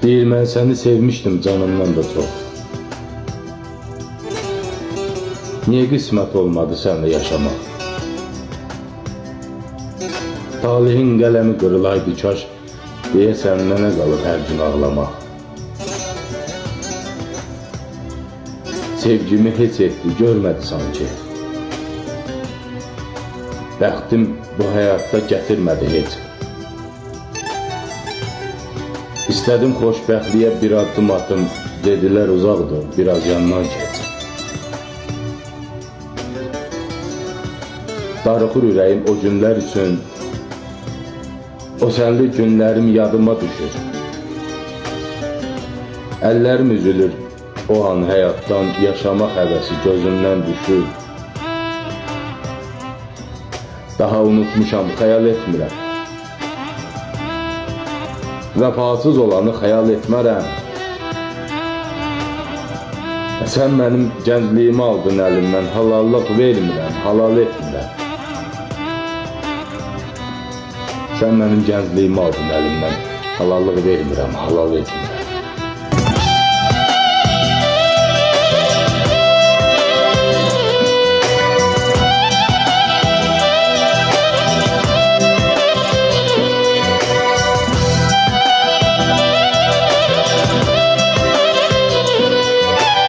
Deyir, mən səni sevmişdim canımdan da çox. Niyə qismət olmadı sənlə yaşamaq? Talihin qələmi qırılaydı kaş, deyəsən mənə qalır hər gün ağlamaq. Sevgimi heç etdi, görmədi sanki. Bəxtim bu həyatda gətirmədi heç. İstədim xoşbəxtliyə bir addım atım, dedilər uzaqdır, biraz yandan keç. Darıxır ürəyim o günlər üçün, o sənli günlərim yadıma düşür. Əllərim üzülür, o an həyatdan yaşamaq həvəsi gözümdən düşür. Daha unutmuşam, xəyal etmirəm. Vəfasız olanı xəyal etmərəm. Sən mənim gəncliyimi aldın əlimdən, halallıq vermirəm, halal etmirəm. Sən mənim gəncliyimi aldın əlimdən, halallıq vermirəm, halal etmirəm.